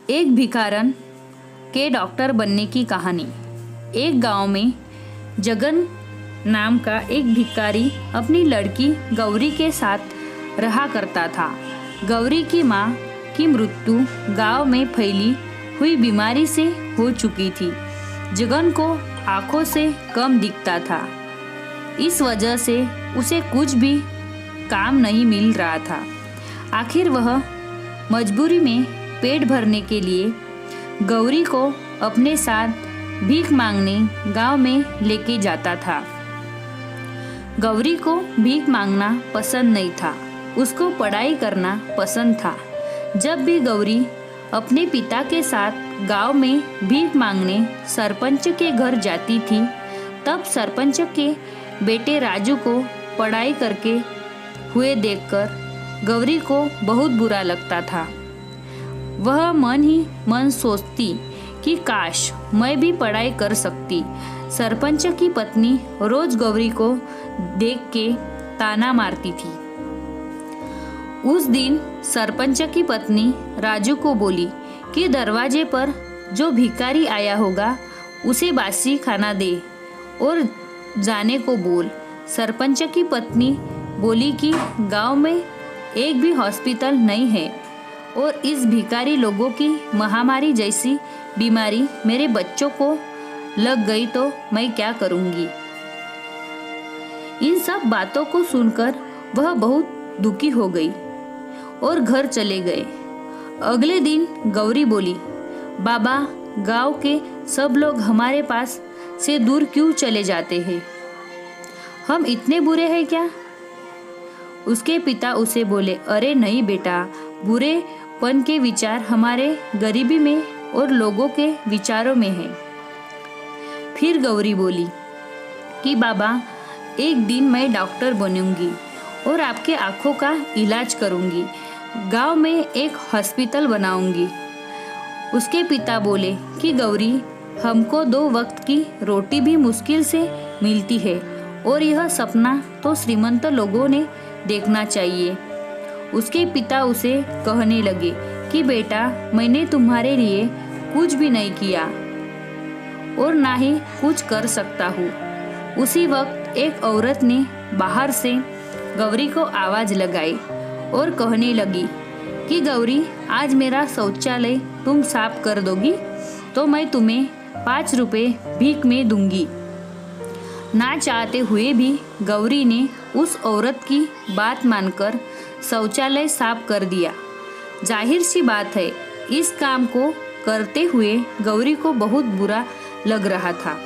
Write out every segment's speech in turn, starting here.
एक भिखारन के डॉक्टर बनने की कहानी। एक गांव में जगन नाम का एक भिखारी अपनी लड़की गौरी के साथ रहा करता था। गौरी की माँ की मृत्यु गांव में फैली हुई बीमारी से हो चुकी थी। जगन को आंखों से कम दिखता था। इस वजह से उसे कुछ भी काम नहीं मिल रहा था। आखिर वह मजबूरी में पेट भरने के लिए गौरी को अपने साथ भीख मांगने गांव में लेके जाता था। गौरी को भीख मांगना पसंद नहीं था, उसको पढ़ाई करना पसंद था। जब भी गौरी अपने पिता के साथ गांव में भीख मांगने सरपंच के घर जाती थी, तब सरपंच के बेटे राजू को पढ़ाई करके हुए देखकर गौरी को बहुत बुरा लगता था। वह मन ही मन सोचती कि काश मैं भी पढ़ाई कर सकती। सरपंच की पत्नी रोज गौरी को देख के ताना मारती थी। उस दिन सरपंच की पत्नी राजू को बोली कि दरवाजे पर जो भिखारी आया होगा उसे बासी खाना दे और जाने को बोल। सरपंच की पत्नी बोली कि गांव में एक भी हॉस्पिटल नहीं है और इस भिखारी लोगों की महामारी जैसी बीमारी मेरे बच्चों को लग गई तो मैं क्या करूंगी। इन सब बातों को सुनकर वह बहुत दुखी हो गई और घर चले गए। अगले दिन गौरी बोली, बाबा, गांव के सब लोग हमारे पास से दूर क्यों चले जाते हैं? हम इतने बुरे हैं क्या? उसके पिता उसे बोले, अरे नहीं बेटा, बुरेपन के विचार हमारे गरीबी में और लोगों के विचारों में है। फिर गौरी बोली कि बाबा, एक दिन मैं डॉक्टर बनूंगी और आपके आंखों का इलाज करूंगी। गांव में एक हॉस्पिटल बनाऊंगी। उसके पिता बोले कि गौरी, हमको 2 वक्त की रोटी भी मुश्किल से मिलती है और यह सपना तो श्रीमंत लोगों ने देखना चाहिए। उसके पिता उसे कहने लगे कि बेटा, मैंने तुम्हारे लिए कुछ भी नहीं किया और ना ही कुछ कर सकता हूँ। उसी वक्त एक औरत ने बाहर से गौरी को आवाज लगाई और कहने लगी कि गौरी, आज मेरा शौचालय तुम साफ कर दोगी तो मैं तुम्हें 5 रुपए भीख में दूंगी। ना चाहते हुए भी गौरी ने उस औरत की बात मानकर शौचालय साफ कर दिया। जाहिर सी बात है, इस काम को करते हुए गौरी को बहुत बुरा लग रहा था।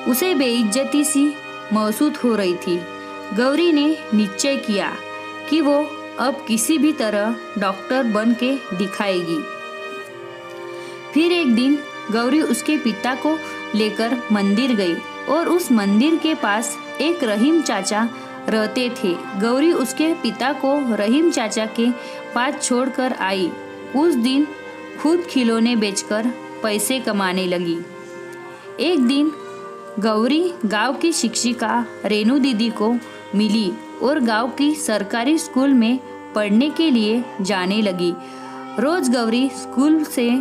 उसे बेइज्जती सी महसूस हो रही थी। गौरी ने निश्चय किया कि वो अब किसी भी तरह डॉक्टर बन के दिखाएगी। फिर एक दिन गौरी उसके पिता को लेकर मंदिर गई और उस मंदिर के पास एक रहीम चाचा रहते थे। गौरी उसके पिता को रहीम चाचा के पास छोड़कर आई। उस दिन खुद खिलौने बेचकर पैसे कमाने लगी। एक दिन गौरी गांव की शिक्षिका रेणु दीदी को मिली और गांव की सरकारी स्कूल में पढ़ने के लिए जाने लगी। रोज गौरी स्कूल से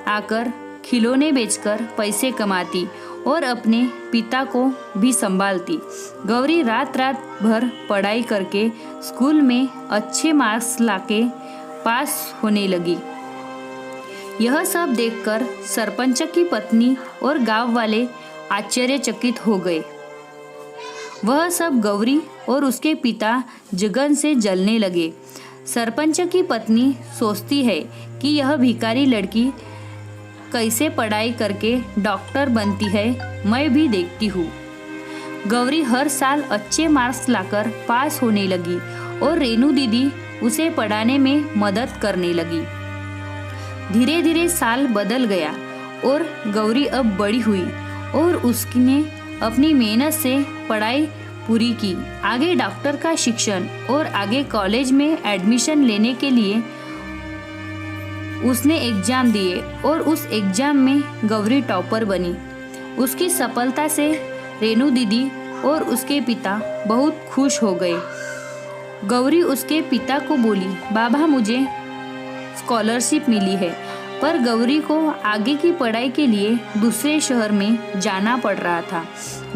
आकर खिलौने बेचकर पैसे कमाती और अपने पिता को भी संभालती। गौरी रात रात भर पढ़ाई करके स्कूल में अच्छे मार्क्स लाके पास होने लगी। यह सब देखकर सरपंच की पत्नी और गांव वाले आश्चर्यचकित हो गए। वह सब गौरी और उसके पिता जगन से जलने लगे। सरपंच की पत्नी सोचती है कि यह भिखारी लड़की कैसे पढ़ाई करके डॉक्टर बनती है, मैं भी देखती हूँ। गौरी हर साल अच्छे मार्क्स लाकर पास होने लगी और रेणु दीदी उसे पढ़ाने में मदद करने लगी। धीरे धीरे साल बदल गया और गौरी अब बड़ी हुई और उसने अपनी मेहनत से पढ़ाई पूरी की। आगे डॉक्टर का शिक्षण और आगे कॉलेज में एडमिशन लेने के लिए उसने एग्जाम दिए और उस एग्जाम में गौरी टॉपर बनी। उसकी सफलता से रेणु दीदी और उसके पिता बहुत खुश हो गए। गौरी उसके पिता को बोली, बाबा, मुझे स्कॉलरशिप मिली है पर गौरी को आगे की पढ़ाई के लिए दूसरे शहर में जाना पड़ रहा था।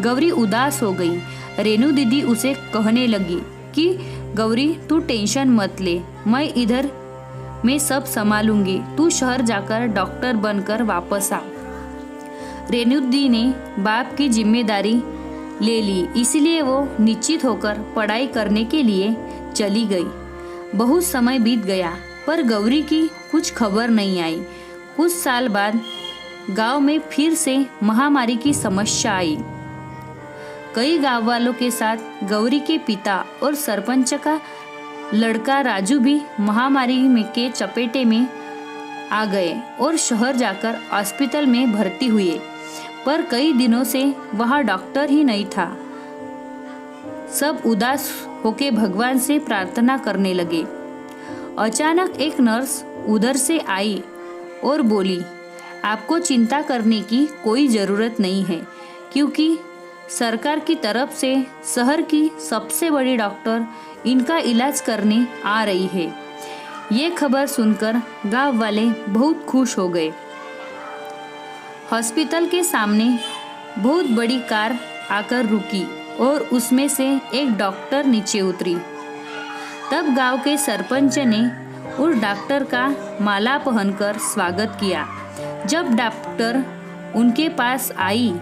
गौरी उदास हो गई। रेनू दीदी उसे कहने लगी कि गौरी तू टेंशन मत ले, मैं इधर में सब संभालूंगी, तू शहर जाकर डॉक्टर बनकर वापस आ। रेनू दीदी ने बाप की जिम्मेदारी ले ली, इसलिए वो निश्चित होकर पढ़ाई करने के लिए चली गई। बहुत समय बीत गया पर गौरी की कुछ खबर नहीं आई। कुछ साल बाद गांव में फिर से महामारी की समस्या आई। कई गांव वालों के साथ गौरी के पिता और सरपंच का लड़का राजू भी महामारी में के चपेटे में आ गए और शहर जाकर हॉस्पिटल में भर्ती हुए, पर कई दिनों से वहां डॉक्टर ही नहीं था। सब उदास होके भगवान से प्रार्थना करने लगे। अचानक एक नर्स उधर से आई और बोली, आपको चिंता करने की कोई ज़रूरत नहीं है, क्योंकि सरकार की तरफ से शहर की सबसे बड़ी डॉक्टर इनका इलाज करने आ रही है। ये खबर सुनकर गांव वाले बहुत खुश हो गए। हॉस्पिटल के सामने बहुत बड़ी कार आकर रुकी और उसमें से एक डॉक्टर नीचे उतरी। तब गांव के सरपंच ने उस डॉक्टर का माला पहनकर स्वागत किया। जब डॉक्टर उनके पास आई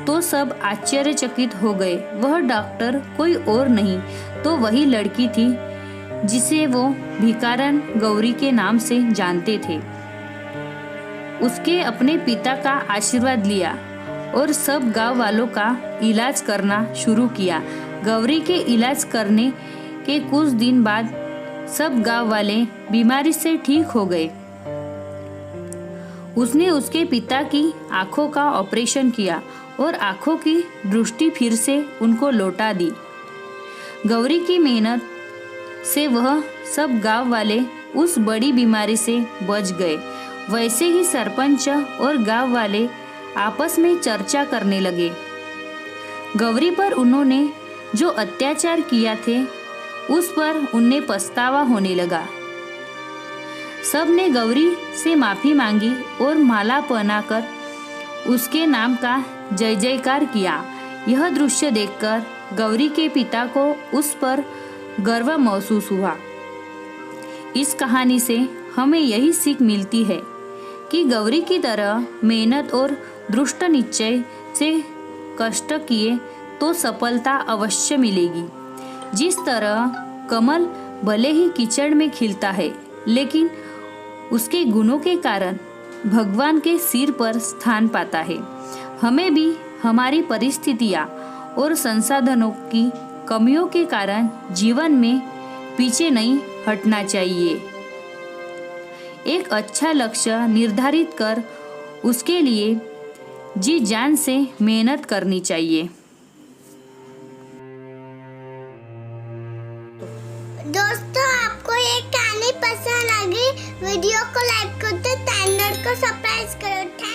तो सब आश्चर्यचकित हो गए। वह डॉक्टर कोई और नहीं तो वही लड़की थी जिसे वो भिकारन गौरी के नाम से जानते थे। उसके अपने पिता का आशीर्वाद लिया और सब गांव वालों का इलाज करना शुरू किया। गौरी के इलाज करने के कुछ दिन बाद सब गांव वाले बीमारी से ठीक हो गए। उसने उसके पिता की आंखों का ऑपरेशन किया और आंखों की दृष्टि फिर से उनको लौटा दी। गौरी की मेहनत से वह सब गांव वाले उस बड़ी बीमारी से बच गए। वैसे ही सरपंच और गांव वाले आपस में चर्चा करने लगे। गौरी पर उन्होंने जो अत्याचार किया थे उस पर उन्हें पछतावा होने लगा। सब ने गौरी से माफी मांगी और माला पहनाकर उसके नाम का जय जयकार किया। यह दृश्य देखकर गौरी के पिता को उस पर गर्व महसूस हुआ। इस कहानी से हमें यही सीख मिलती है कि गौरी की तरह मेहनत और दृढ़ निश्चय से कष्ट किए तो सफलता अवश्य मिलेगी। जिस तरह कमल भले ही कीचड़ में खिलता है, लेकिन उसके गुणों के कारण भगवान के सिर पर स्थान पाता है, हमें भी हमारी परिस्थितियाँ और संसाधनों की कमियों के कारण जीवन में पीछे नहीं हटना चाहिए। एक अच्छा लक्ष्य निर्धारित कर उसके लिए जी जान से मेहनत करनी चाहिए। दोस्तों, आपको ये कहानी पसंद आ गई, वीडियो को लाइक करते, चैनल को सब्सक्राइब करो।